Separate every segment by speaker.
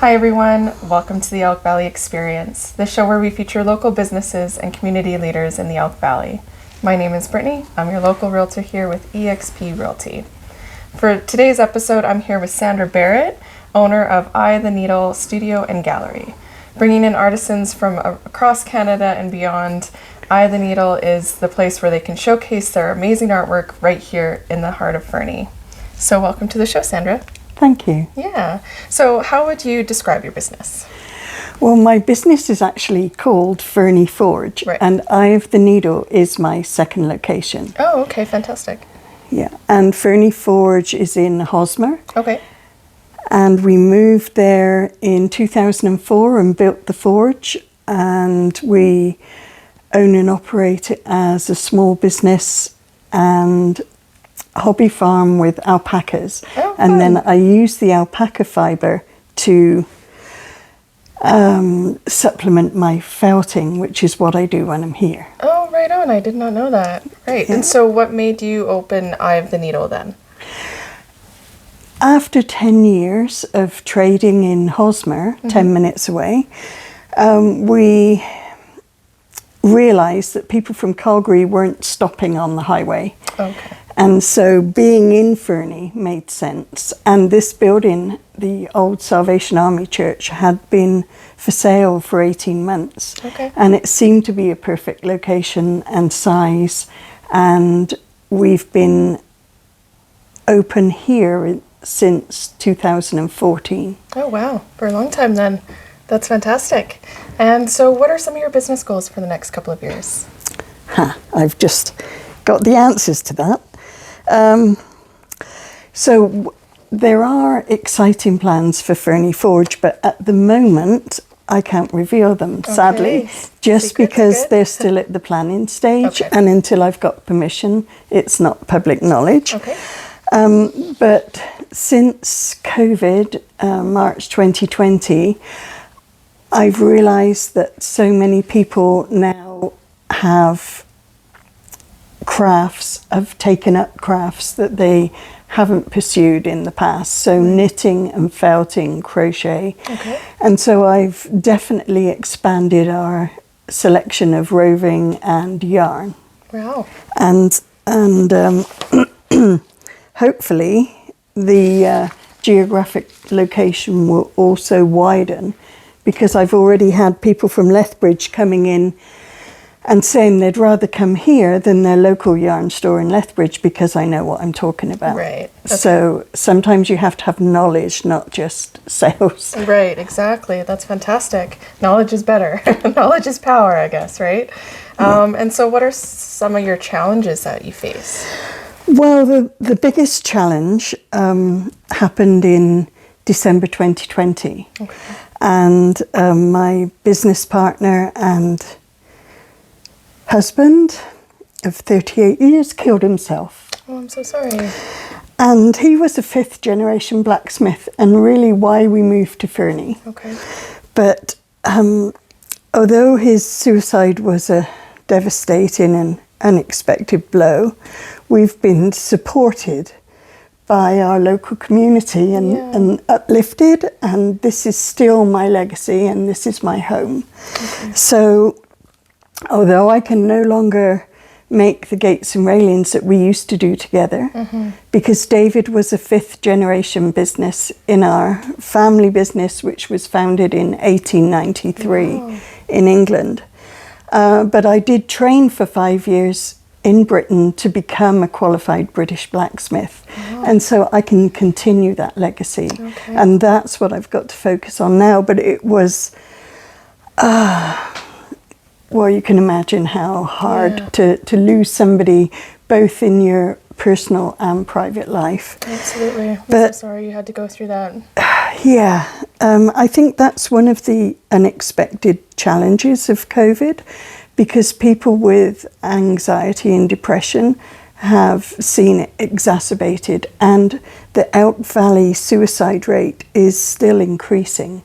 Speaker 1: Hi everyone, welcome to the Elk Valley Experience, the show where we feature local businesses and community leaders in the Elk Valley. My name is Brittany, I'm your local realtor here with eXp Realty. For today's episode, I'm here with Sandra Barrett, owner of Eye the Needle Studio and Gallery. Bringing in artisans from across Canada and beyond, Eye the Needle is the place where they can showcase their amazing artwork right here in the heart of Fernie. So welcome to the show, Sandra.
Speaker 2: Thank you.
Speaker 1: Yeah. So how would you describe your business?
Speaker 2: Well, my business is actually called Fernie Forge,
Speaker 1: Right.
Speaker 2: and Eye the Needle is my second location.
Speaker 1: Oh, okay, fantastic.
Speaker 2: Yeah, and Fernie Forge is in Hosmer,
Speaker 1: Okay.
Speaker 2: and we moved there in 2004 and built the forge, and we own and operate it as a small business and hobby farm with alpacas.
Speaker 1: Oh,
Speaker 2: and
Speaker 1: fun.
Speaker 2: then I use the alpaca fibre to supplement my felting, which is what I do when I'm here.
Speaker 1: Oh, right on. I did not know that. Right.
Speaker 2: Yeah.
Speaker 1: And so what made you open Eye of the Needle then?
Speaker 2: After 10 years of trading in Hosmer, 10 minutes away, we realised that people from Calgary weren't stopping on the highway.
Speaker 1: Okay.
Speaker 2: And so being in Fernie made sense. And this building, the old Salvation Army Church, had been for sale for 18 months.
Speaker 1: Okay.
Speaker 2: And it seemed to be a perfect location and size. And we've been open here since 2014.
Speaker 1: Oh, wow. For a long time then. That's fantastic. And so what are some of your business goals for the next couple of years?
Speaker 2: I've just got the answers to that. There are exciting plans for Fernie Forge, but at the moment I can't reveal them, sadly, just
Speaker 1: Secrets
Speaker 2: because
Speaker 1: good.
Speaker 2: they're still at the planning stage,
Speaker 1: Okay.
Speaker 2: and until I've got permission, it's not public knowledge.
Speaker 1: Okay.
Speaker 2: But since COVID, March 2020, I've realised that so many people now have have taken up crafts that they haven't pursued in the past. So knitting and felting, crochet.
Speaker 1: Okay.
Speaker 2: And so I've definitely expanded our selection of roving and yarn.
Speaker 1: Wow.
Speaker 2: And hopefully the geographic location will also widen, because I've already had people from Lethbridge coming in and saying they'd rather come here than their local yarn store in Lethbridge, because I know what I'm talking about.
Speaker 1: Right. Okay.
Speaker 2: So sometimes you have to have knowledge, not just sales.
Speaker 1: Right, exactly. That's fantastic. Knowledge is better. Knowledge is power, I guess, right? And so what are some of your challenges that you face?
Speaker 2: Well, the biggest challenge happened in December 2020.
Speaker 1: Okay.
Speaker 2: And my business partner and husband of 38 years killed himself.
Speaker 1: Oh, I'm so sorry.
Speaker 2: And he was a fifth generation blacksmith, and really why we moved to Fernie.
Speaker 1: Okay.
Speaker 2: But although his suicide was a devastating and unexpected blow, we've been supported by our local community and uplifted, and this is still my legacy and this is my home.
Speaker 1: Okay.
Speaker 2: So although I can no longer make the gates and railings that we used to do together, because David was a fifth generation business in our family business, which was founded in 1893 in England. But I did train for 5 years in Britain to become a qualified British blacksmith. And so I can continue that legacy.
Speaker 1: Okay.
Speaker 2: And that's what I've got to focus on now. But it was, well, you can imagine how hard to lose somebody both in your personal and private life.
Speaker 1: Absolutely. I'm
Speaker 2: But-
Speaker 1: so sorry you had to go through that.
Speaker 2: Yeah, I think that's one of the unexpected challenges of COVID, because people with anxiety and depression have seen it exacerbated, and the Elk Valley suicide rate is still increasing.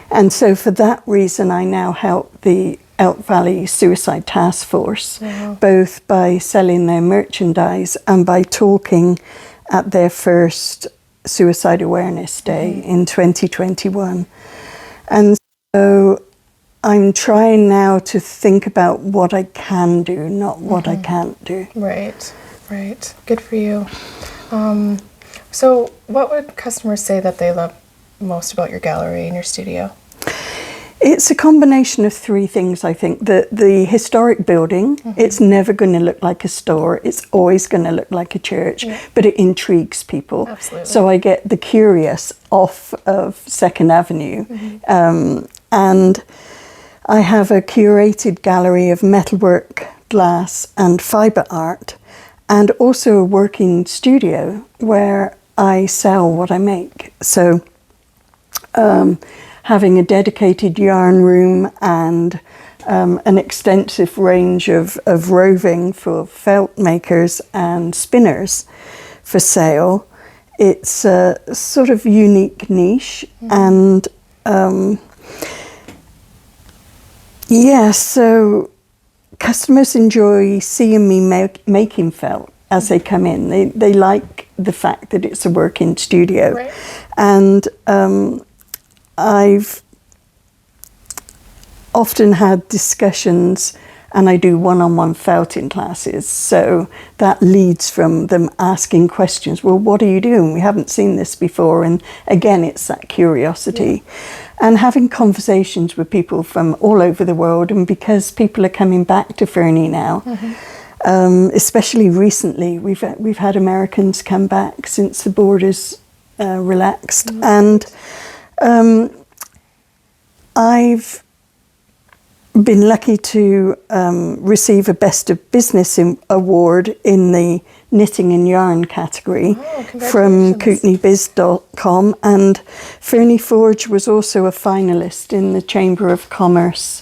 Speaker 2: And so for that reason, I now help the Elk Valley Suicide Task Force, both by selling their merchandise and by talking at their first Suicide Awareness Day in 2021. And so I'm trying now to think about what I can do, not what I can't do.
Speaker 1: Right, right. Good for you. So what would customers say that they love most about your gallery and your studio?
Speaker 2: It's a combination of three things, I think. The historic building, it's never going to look like a store. It's always going to look like a church, but it intrigues people.
Speaker 1: Absolutely.
Speaker 2: So I get the curious off of Second Avenue. And I have a curated gallery of metalwork, glass and fibre art, and also a working studio where I sell what I make. So having a dedicated yarn room and an extensive range of roving for felt makers and spinners for sale. It's a sort of unique niche, and so customers enjoy seeing me making felt as they come in. They like the fact that it's a working studio.
Speaker 1: Right.
Speaker 2: And I've often had discussions, and I do one-on-one felting classes, so that leads from them asking questions. Well, what are you doing? We haven't seen this before. And again, it's that curiosity. And having conversations with people from all over the world, and because people are coming back to Fernie now, especially recently, we've had Americans come back since the borders relaxed. And I've been lucky to receive a Best of Business award in the knitting and yarn category from kootenaybiz.com, and Fernie Forge was also a finalist in the Chamber of Commerce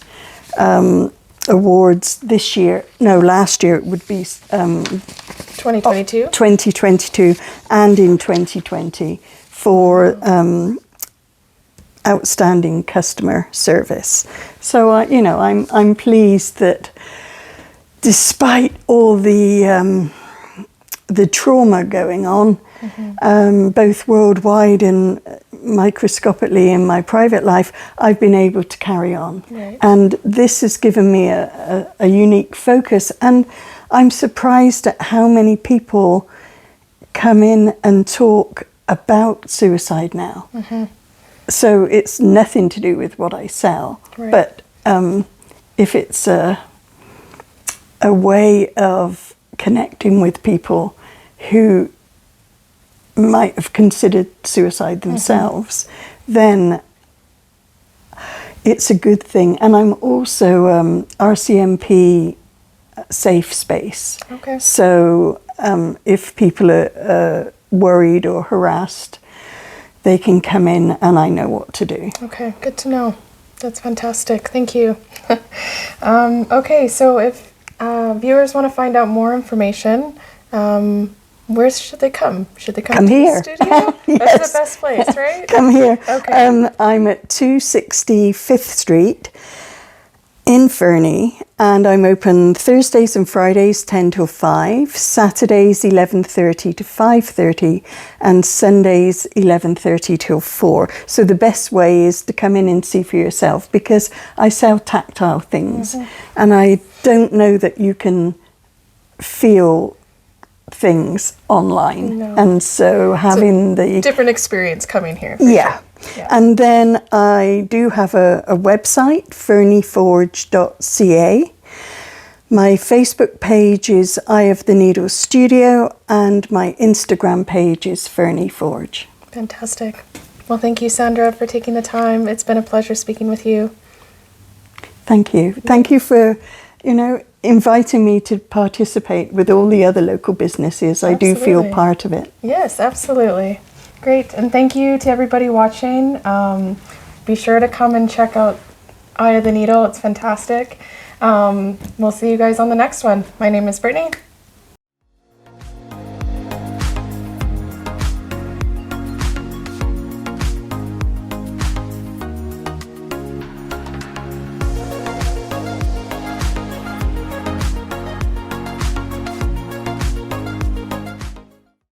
Speaker 2: awards last year it would be
Speaker 1: 2022?
Speaker 2: 2022 and in 2020 for outstanding customer service. So I'm pleased that despite all the trauma going on, both worldwide and microscopically in my private life, I've been able to carry on.
Speaker 1: Right.
Speaker 2: And this has given me a unique focus. And I'm surprised at how many people come in and talk about suicide now. So it's nothing to do with what I sell, but if it's a way of connecting with people who might have considered suicide themselves, then it's a good thing. And I'm also RCMP safe space.
Speaker 1: Okay.
Speaker 2: So if people are worried or harassed, they can come in and I know what to do.
Speaker 1: Okay, good to know. That's fantastic. Thank you. Okay, so if viewers want to find out more information, where should they come? Should they come to
Speaker 2: here.
Speaker 1: the studio?
Speaker 2: Yes.
Speaker 1: That's the best place, right?
Speaker 2: Come here.
Speaker 1: Okay.
Speaker 2: I'm at 260 5th Street in Fernie, and I'm open Thursdays and Fridays 10 till 5, Saturdays 11:30 to 5:30, and Sundays 11:30 till 4. So the best way is to come in and see for yourself, because I sell tactile things, and I don't know that you can feel things online.
Speaker 1: No.
Speaker 2: And so having the
Speaker 1: different experience coming here. For
Speaker 2: yeah.
Speaker 1: sure. Yeah.
Speaker 2: And then I do have a website, fernieforge.ca. My Facebook page is Eye of the Needle Studio, and my Instagram page is Fernie Forge.
Speaker 1: Fantastic. Well, thank you, Sandra, for taking the time. It's been a pleasure speaking with you.
Speaker 2: Thank you. Thank you for, inviting me to participate with all the other local businesses. I do feel part of it.
Speaker 1: Yes, absolutely. Great. And thank you to everybody watching. Be sure to come and check out Eye of the Needle. It's fantastic. We'll see you guys on the next one. My name is Brittany.